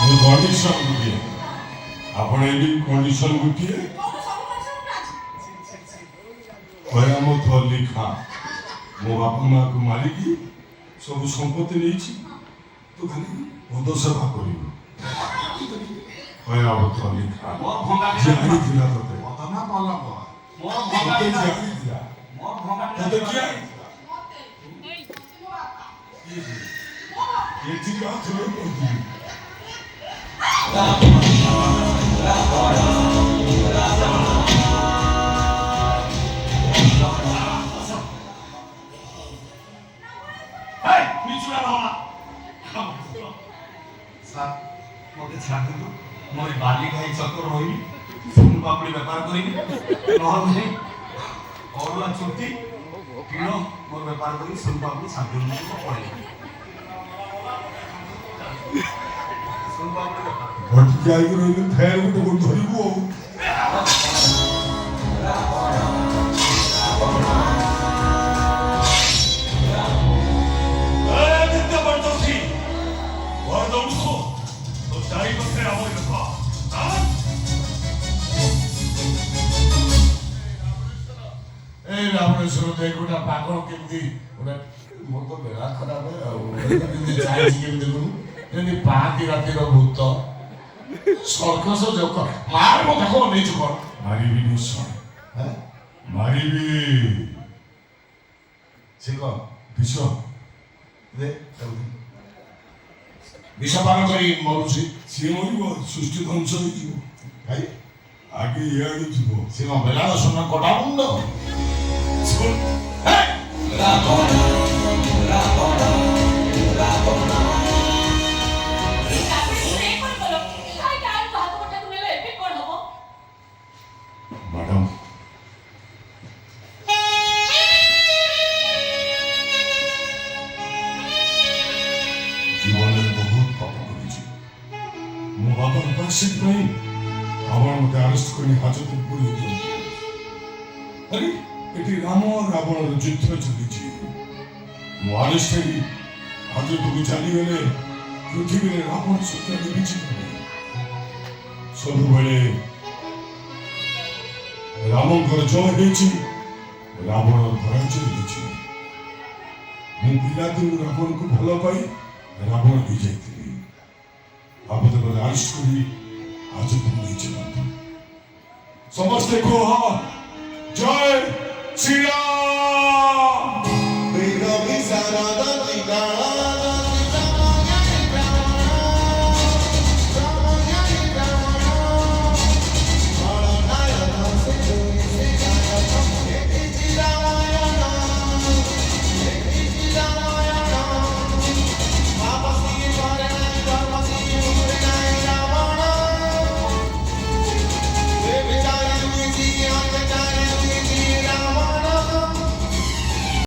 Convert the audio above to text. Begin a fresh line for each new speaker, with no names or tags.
Condition गोटे आपण AB condition गोटे कया मत लिखा मो बापा माँ को मारिकी सब संपत्ति नहीं तो खाली पद सेवा कर कया मत लिखा जानी थिला तते
ना पाला
तते जानी थिला तते क्या ये ठीक बात है
मते छाड़ दो मोर बाली खाई चक्कर होई सुन पापड़ी व्यापार करी नहल नहीं औरला छुट्टी किलो मोर व्यापार करी सुन पापड़ी छाड़ दो पड़े सुन पापड़ी व्यापार
भट जाई रही फेर गोटे धरिबो रावणेश्वर देखा पागल केमती मोर तो बेला खराब है चाहिए केमती पाती रातिर भूत सर्कस जोक मार मत को नहीं चुप मारिबी निश्चय मारिबी से कह विष दे विषपान करी मरुची सी मर सृष्टि ध्वंस हो आगे इे जीव सी बेला सुन कटा मुंड मैडम जीवन में बहुत पाप करी मो बाबा उपासित नहीं रावण मत अरेस्ट कर हाजत पूरी अरे ये राम और रावण युद्ध चली मो अरेस्ट हाजत को चलीगले पृथ्वी में रावण सत्य विचित सब बेले रामंकर जय रावण पराजय मु पिलादिन रावण को भल पाई रावण भी जाइए आपद बेले अरेस्ट करी आज तुम नहीं चलते समझते को जय श्री राम।